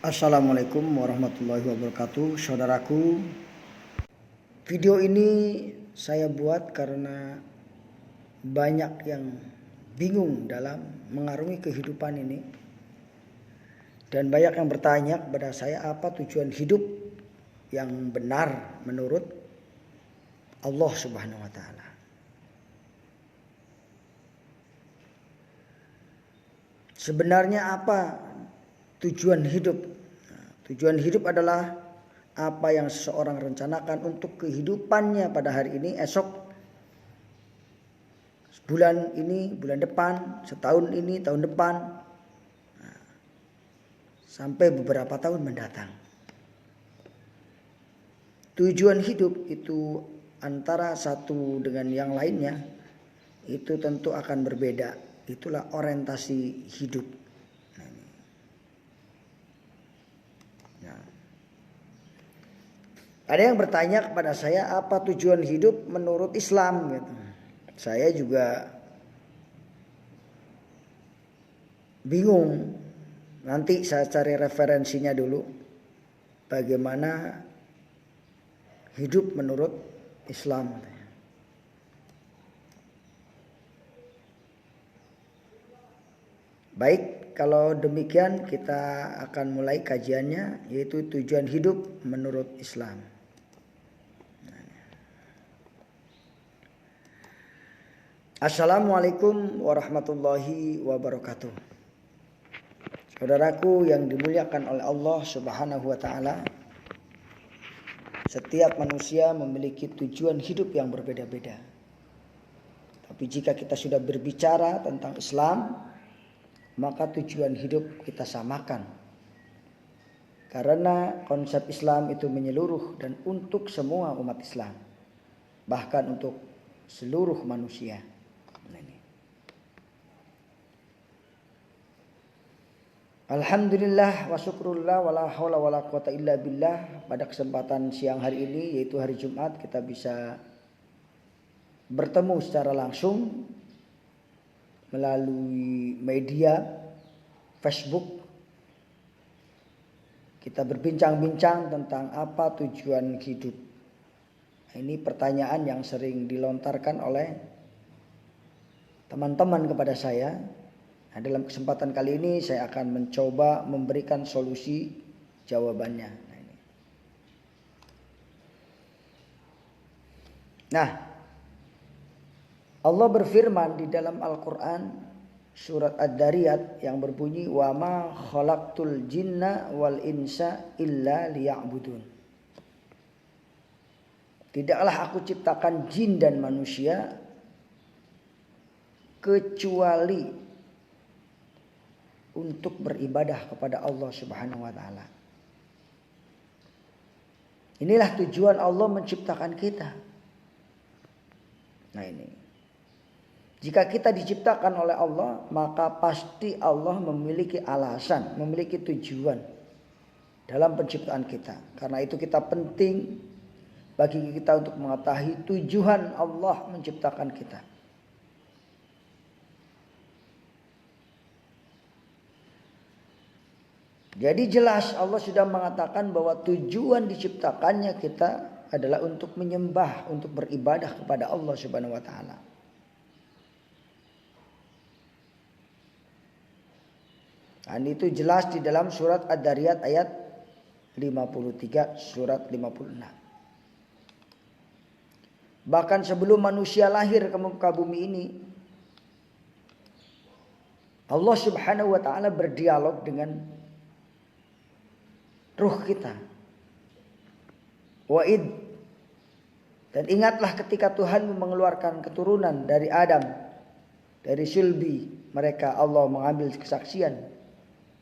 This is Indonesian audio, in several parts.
Assalamualaikum warahmatullahi wabarakatuh. Saudaraku, video ini saya buat karena banyak yang bingung dalam mengarungi kehidupan ini. Dan banyak yang bertanya kepada saya, apa tujuan hidup yang benar menurut Allah Subhanahu wa taala. Sebenarnya apa tujuan hidup? Tujuan hidup adalah apa yang seseorang rencanakan untuk kehidupannya pada hari ini, esok, bulan ini, bulan depan, setahun ini, tahun depan, sampai beberapa tahun mendatang. Tujuan hidup itu antara satu dengan yang lainnya itu tentu akan berbeda. Itulah orientasi hidup. Ada yang bertanya kepada saya, apa tujuan hidup menurut Islam gitu. Saya juga bingung. Nanti saya cari referensinya dulu. Bagaimana hidup menurut Islam. Baik, kalau demikian kita akan mulai kajiannya, yaitu tujuan hidup menurut Islam. Assalamualaikum warahmatullahi wabarakatuh. Saudaraku yang dimuliakan oleh Allah Subhanahu wa taala, setiap manusia memiliki tujuan hidup yang berbeda-beda. Tapi jika kita sudah berbicara tentang Islam, maka tujuan hidup kita samakan. Karena konsep Islam itu menyeluruh dan untuk semua umat Islam, bahkan untuk seluruh manusia. Alhamdulillah wa syukrulillah wa la haula wa la quwata illa billah. Pada kesempatan siang hari ini, yaitu hari Jumat, kita bisa bertemu secara langsung melalui media Facebook. Kita berbincang-bincang tentang apa tujuan hidup. Ini pertanyaan yang sering dilontarkan oleh teman-teman kepada saya. Nah, dalam kesempatan kali ini saya akan mencoba memberikan solusi jawabannya. Nah, Allah berfirman di dalam Al-Quran surat Ad-Dariyat yang berbunyi, wa ma khalaqtul jinna wal insa illa liya'budun. Tidaklah aku ciptakan jin dan manusia kecuali untuk beribadah kepada Allah Subhanahu wa taala. Inilah tujuan Allah menciptakan kita. Nah ini. Jika kita diciptakan oleh Allah, maka pasti Allah memiliki alasan, memiliki tujuan dalam penciptaan kita. Karena itu kita penting bagi kita untuk mengetahui tujuan Allah menciptakan kita. Jadi jelas Allah sudah mengatakan bahwa tujuan diciptakannya kita adalah untuk menyembah, untuk beribadah kepada Allah Subhanahu wa taala. Dan itu jelas di dalam surat Ad-Dariyat ayat 53, surat 56. Bahkan sebelum manusia lahir ke muka bumi ini, Allah Subhanahu wa taala berdialog dengan ruh kita. Wa'id. Dan ingatlah ketika Tuhan mengeluarkan keturunan dari Adam, dari sulbi mereka, Allah mengambil kesaksian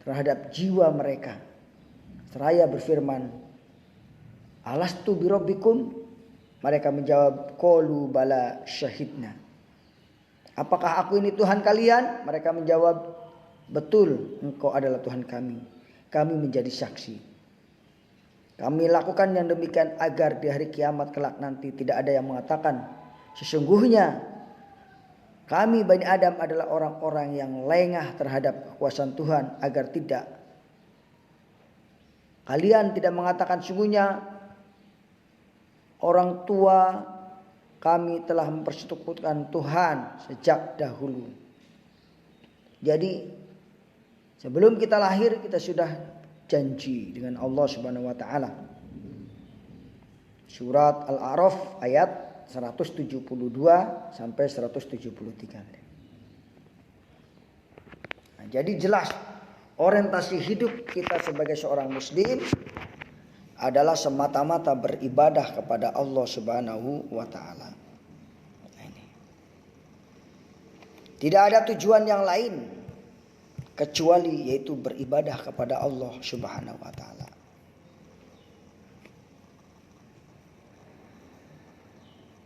terhadap jiwa mereka. Seraya berfirman, alastu birabbikum? Mereka menjawab, qalu bala syahidna. Apakah aku ini Tuhan kalian? Mereka menjawab, betul, engkau adalah Tuhan kami. Kami menjadi saksi. Kami lakukan yang demikian agar di hari kiamat kelak nanti tidak ada yang mengatakan, sesungguhnya kami Bani Adam adalah orang-orang yang lengah terhadap kekuasaan Tuhan, agar tidak Kalian tidak mengatakan sungguhnya orang tua kami telah mempersekutukan Tuhan sejak dahulu. Jadi sebelum kita lahir kita sudah janji dengan Allah Subhanahu wa taala. Surat Al-A'raf ayat 172 sampai 173. Nah, jadi jelas orientasi hidup kita sebagai seorang muslim adalah semata-mata beribadah kepada Allah Subhanahu wa taala. Tidak ada tujuan yang lain kecuali yaitu beribadah kepada Allah Subhanahu wa taala.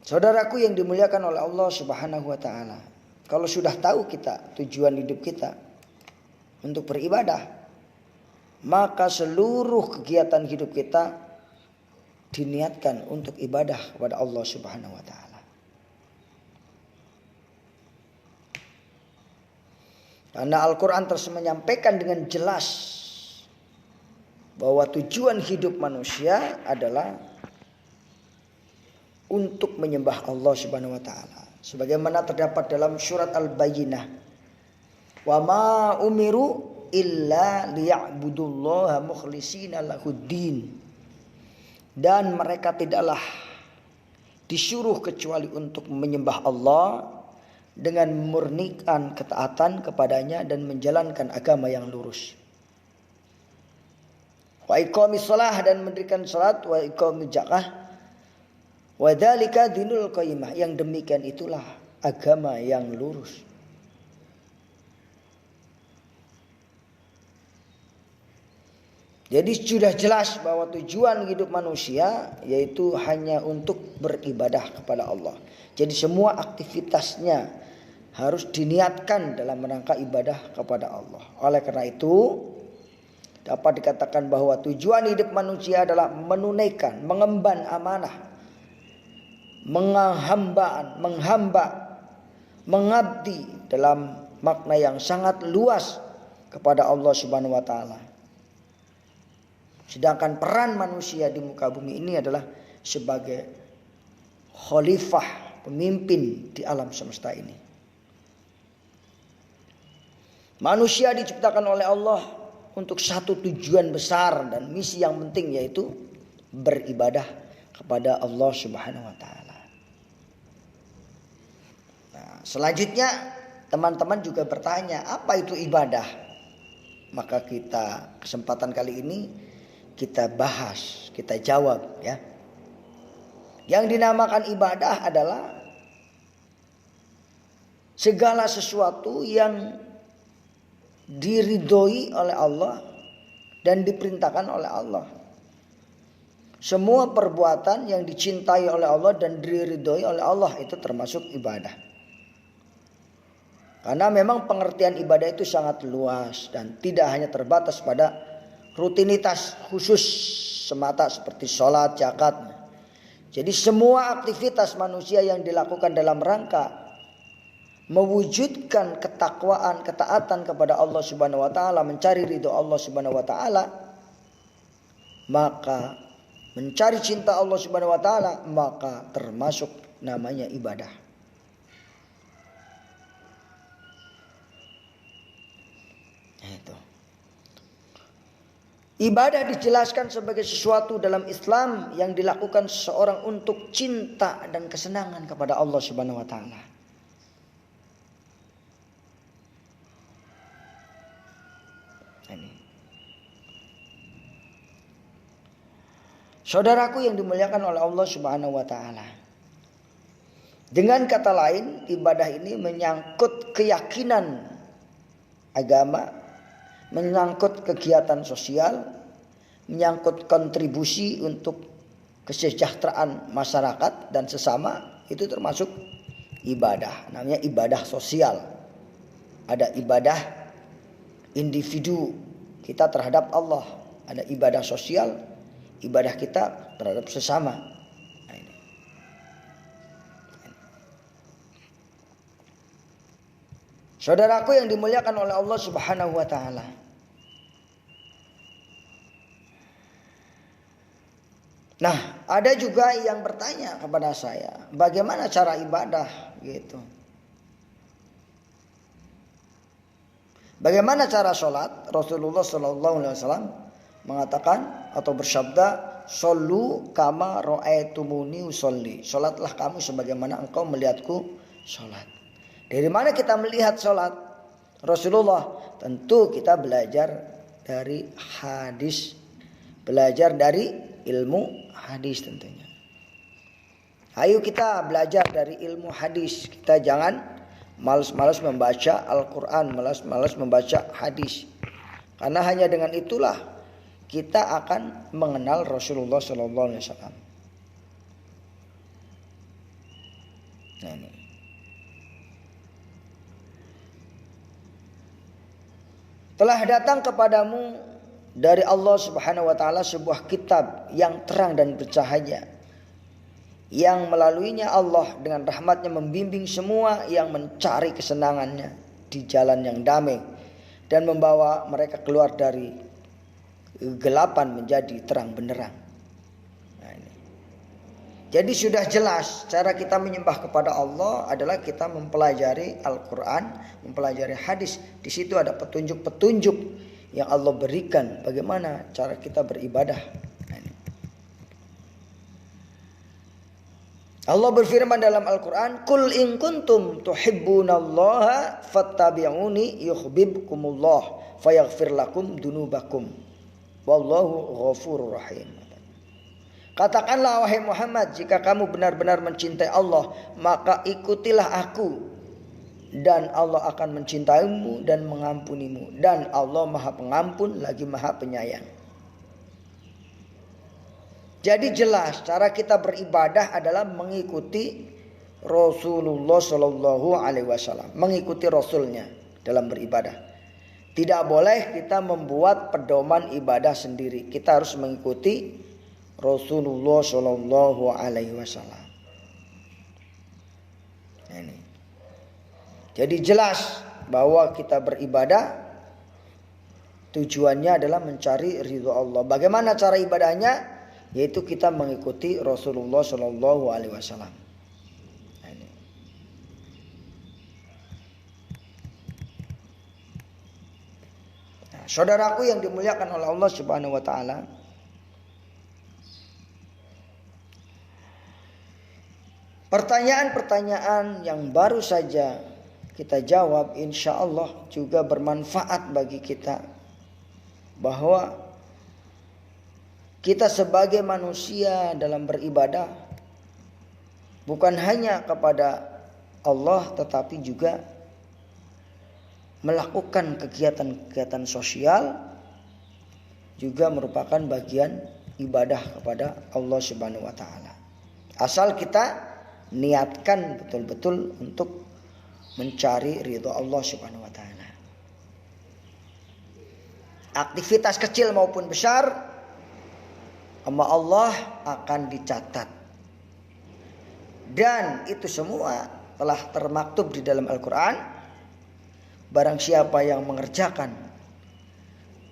Saudaraku yang dimuliakan oleh Allah Subhanahu wa taala, kalau sudah tahu kita tujuan hidup kita untuk beribadah, maka seluruh kegiatan hidup kita diniatkan untuk ibadah kepada Allah Subhanahu wa taala. Karena Al-Quran terus menyampaikan dengan jelas bahwa tujuan hidup manusia adalah untuk menyembah Allah Subhanahu wa taala. Sebagaimana terdapat dalam surat Al-Bayyinah. Wa ma umiru illa liya'budullaha mukhlishina lahuddin. Dan mereka tidaklah disuruh kecuali untuk menyembah Allah dengan memurnikan ketaatan kepadanya dan menjalankan agama yang lurus. Wa iqamis shalah, dan mendirikan salat, wa iqamil zakah. Wa dzalika dinul qayyimah, yang demikian itulah agama yang lurus. Jadi sudah jelas bahwa tujuan hidup manusia yaitu hanya untuk beribadah kepada Allah. Jadi semua aktivitasnya harus diniatkan dalam rangka ibadah kepada Allah. Oleh karena itu dapat dikatakan bahwa tujuan hidup manusia adalah menunaikan, mengemban amanah, menghamba, mengabdi dalam makna yang sangat luas kepada Allah Subhanahu wa taala. Sedangkan peran manusia di muka bumi ini adalah sebagai khalifah, pemimpin di alam semesta ini. Manusia diciptakan oleh Allah untuk satu tujuan besar dan misi yang penting, yaitu beribadah kepada Allah Subhanahu wa taala. Nah, selanjutnya teman-teman juga bertanya, apa itu ibadah? Maka kita kesempatan kali ini kita bahas, kita jawab ya. Yang dinamakan ibadah adalah segala sesuatu yang diridhoi oleh Allah dan diperintahkan oleh Allah. Semua perbuatan yang dicintai oleh Allah dan diridhoi oleh Allah itu termasuk ibadah. Karena memang pengertian ibadah itu sangat luas dan tidak hanya terbatas pada rutinitas khusus semata seperti sholat, zakat. Jadi semua aktivitas manusia yang dilakukan dalam rangka mewujudkan ketakwaan, ketaatan kepada Allah Subhanahu wa taala, mencari ridho Allah Subhanahu wa taala, maka mencari cinta Allah Subhanahu wa taala, maka termasuk namanya ibadah. Itu. Ibadah dijelaskan sebagai sesuatu dalam Islam yang dilakukan seseorang untuk cinta dan kesenangan kepada Allah Subhanahu wa taala. Saudaraku yang dimuliakan oleh Allah Subhanahu wa taala. Dengan kata lain, ibadah ini menyangkut keyakinan agama, menyangkut kegiatan sosial, menyangkut kontribusi untuk kesejahteraan masyarakat dan sesama, itu termasuk ibadah. Namanya ibadah sosial. Ada ibadah individu kita terhadap Allah, ada ibadah sosial, ibadah kita terhadap sesama. Nah, ini. Saudaraku yang dimuliakan oleh Allah Subhanahu wa taala. Nah, ada juga yang bertanya kepada saya, bagaimana cara ibadah gitu. Bagaimana cara sholat? Rasulullah SAW mengatakan atau bersabda, "Shollu kama ra'aitumuni usolli." Sholatlah kamu sebagaimana engkau melihatku sholat. Dari mana kita melihat sholat Rasulullah? Tentu kita belajar dari hadis, belajar dari ilmu hadis tentunya. Ayo kita belajar dari ilmu hadis. Kita jangan malas-malas membaca Al-Quran, malas-malas membaca hadis. Karena hanya dengan itulah kita akan mengenal Rasulullah SAW. Nah ini. Telah datang kepadamu dari Allah Subhanahu wa taala sebuah kitab yang terang dan bercahaya, yang melaluinya Allah dengan rahmatnya membimbing semua yang mencari kesenangannya di jalan yang damai dan membawa mereka keluar dari kegelapan menjadi terang benderang. Nah, ini. Jadi sudah jelas cara kita menyembah kepada Allah adalah kita mempelajari Al-Quran, mempelajari hadis. Di situ ada petunjuk-petunjuk yang Allah berikan bagaimana cara kita beribadah. Allah berfirman dalam Al-Quran, "Qul in kuntum tuhibbunallaha fattabi'uni yuhibbukumullah fayaghfir lakum dunubakum wallahu ghafurur rahim." Katakanlah wahai Muhammad, jika kamu benar-benar mencintai Allah, maka ikutilah aku, dan Allah akan mencintaimu dan mengampunimu, dan Allah Maha Pengampun lagi Maha Penyayang. Jadi jelas cara kita beribadah adalah mengikuti Rasulullah Shallallahu Alaihi Wasallam, mengikuti Rasulnya dalam beribadah. Tidak boleh kita membuat pedoman ibadah sendiri. Kita harus mengikuti Rasulullah Shallallahu Alaihi Wasallam. Ini. Jadi jelas bahwa kita beribadah tujuannya adalah mencari ridho Allah. Bagaimana cara ibadahnya? Yaitu kita mengikuti Rasulullah Shallallahu Alaihi Wasallam. Nah, saudaraku yang dimuliakan oleh Allah Subhanahu Wa Taala, pertanyaan-pertanyaan yang baru saja kita jawab, insya Allah juga bermanfaat bagi kita, bahwa kita sebagai manusia dalam beribadah bukan hanya kepada Allah, tetapi juga melakukan kegiatan-kegiatan sosial juga merupakan bagian ibadah kepada Allah Subhanahu wa taala. Asal kita niatkan betul-betul untuk mencari ridho Allah Subhanahu wa taala. Aktivitas kecil maupun besar sama Allah akan dicatat. Dan itu semua telah termaktub di dalam Al-Quran. Barang siapa yang mengerjakan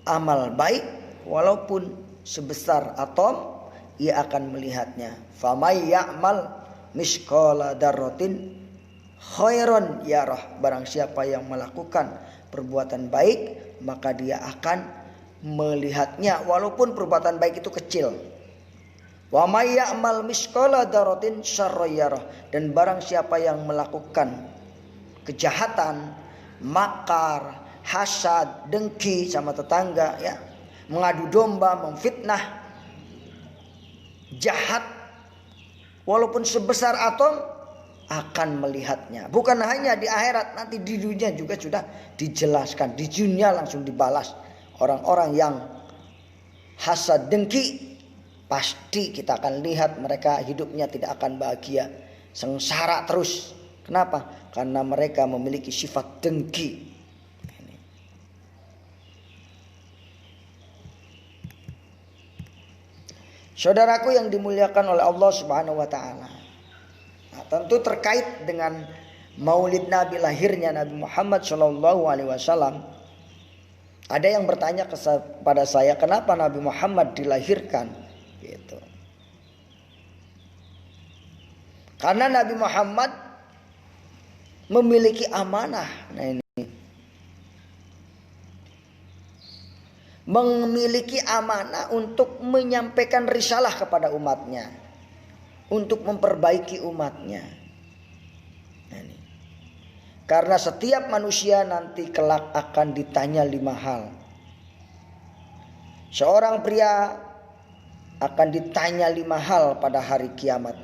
amal baik walaupun sebesar atom, ia akan melihatnya. Famay ya'mal misqala dzarratin khairon yarah. Barang siapa yang melakukan perbuatan baik, maka dia akan melihatnya walaupun perbuatan baik itu kecil. Wa may ya'mal misqala dzarratin syarran yarah. Dan barang siapa yang melakukan kejahatan, makar, hasad, dengki sama tetangga, ya, mengadu domba, memfitnah, jahat, walaupun sebesar atom, akan melihatnya. Bukan hanya di akhirat, nanti di dunia juga sudah dijelaskan. Di dunia langsung dibalas. Orang-orang yang hasad, dengki, pasti kita akan lihat mereka hidupnya tidak akan bahagia, sengsara terus. Kenapa? Karena mereka memiliki sifat dengki. Saudaraku yang dimuliakan oleh Allah Subhanahu wa taala. Nah, tentu terkait dengan Maulid Nabi, lahirnya Nabi Muhammad sallallahu alaihi wasallam. Ada yang bertanya kepada saya, kenapa Nabi Muhammad dilahirkan? Gitu. Karena Nabi Muhammad memiliki amanah. Nah ini. Memiliki amanah untuk menyampaikan risalah kepada umatnya, untuk memperbaiki umatnya. Nah, ini. Karena setiap manusia nanti kelak akan ditanya 5 hal. Seorang pria akan ditanya 5 hal pada hari kiamat.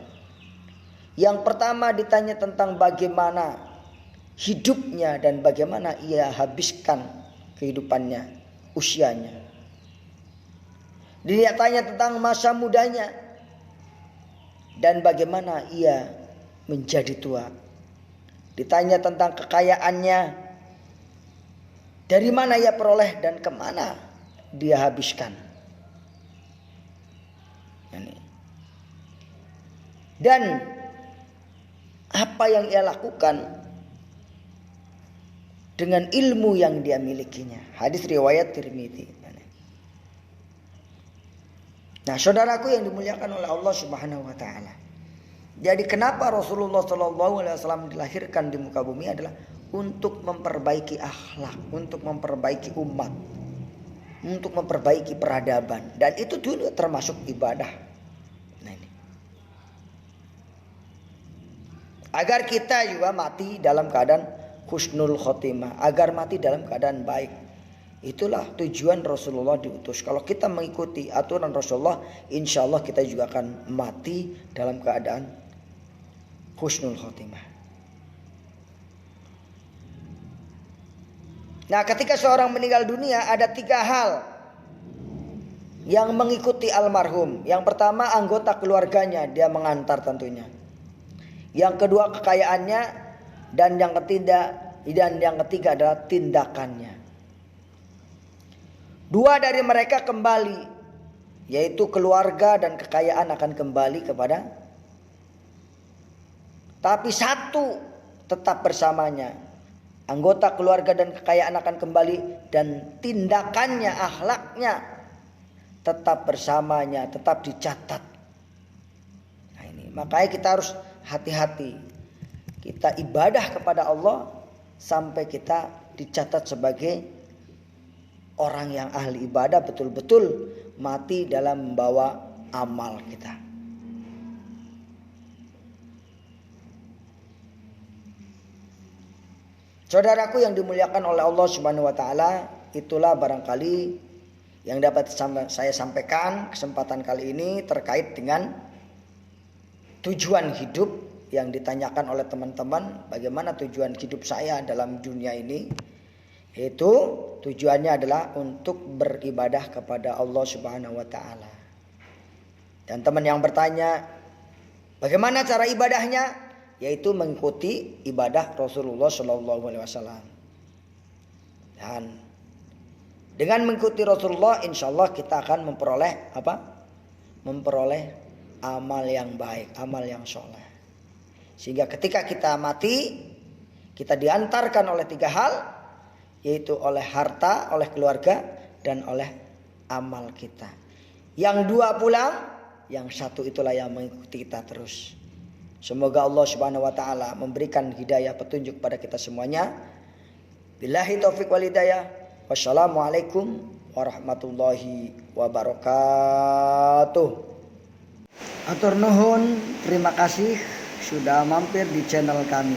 Yang pertama ditanya tentang bagaimana hidupnya dan bagaimana ia habiskan kehidupannya, usianya. Dia tanya tentang masa mudanya dan bagaimana ia menjadi tua. Ditanya tentang kekayaannya, dari mana ia peroleh dan kemana dia habiskan. Dan apa yang ia lakukan dengan ilmu yang dia milikinya. Hadis riwayat Tirmidzi. Nah, saudaraku yang dimuliakan oleh Allah Subhanahu wa taala. Jadi kenapa Rasulullah SAW dilahirkan di muka bumi adalah untuk memperbaiki akhlak, untuk memperbaiki umat, untuk memperbaiki peradaban, dan itu dulu termasuk ibadah. Nah, ini. Agar kita juga mati dalam keadaan husnul khotimah, agar mati dalam keadaan baik. Itulah tujuan Rasulullah diutus. Kalau kita mengikuti aturan Rasulullah, insya Allah kita juga akan mati dalam keadaan husnul khotimah. Nah, ketika seorang meninggal dunia ada 3 hal yang mengikuti almarhum. Yang pertama, anggota keluarganya, dia mengantar tentunya. Yang kedua, kekayaannya, dan yang ketiga adalah tindakannya. 2 dari mereka kembali, yaitu keluarga dan kekayaan akan kembali kepada, tapi 1 tetap bersamanya. Anggota keluarga dan kekayaan akan kembali, dan tindakannya, akhlaknya tetap bersamanya, tetap dicatat. Nah ini, makanya kita harus hati-hati. Kita ibadah kepada Allah sampai kita dicatat sebagai orang yang ahli ibadah, betul-betul mati dalam membawa amal kita. Saudaraku yang dimuliakan oleh Allah Subhanahu wa taala, itulah barangkali yang dapat saya sampaikan kesempatan kali ini terkait dengan tujuan hidup yang ditanyakan oleh teman-teman, bagaimana tujuan hidup saya dalam dunia ini. Itu tujuannya adalah untuk beribadah kepada Allah Subhanahu wa taala. Dan teman yang bertanya, bagaimana cara ibadahnya? Yaitu mengikuti ibadah Rasulullah sallallahu alaihi wasallam. Dan dengan mengikuti Rasulullah, insyaallah kita akan memperoleh apa? Memperoleh amal yang baik, amal yang soleh. Sehingga ketika kita mati, kita diantarkan oleh 3 hal, yaitu oleh harta, oleh keluarga, dan oleh amal kita. Yang 2 pulang, yang 1 itulah yang mengikuti kita terus. Semoga Allah Subhanahu wa taala memberikan hidayah petunjuk pada kita semuanya. Billahi taufik wal hidayah. Wassalamualaikum warahmatullahi wabarakatuh. Atur nuhun, terima kasih sudah mampir di channel kami.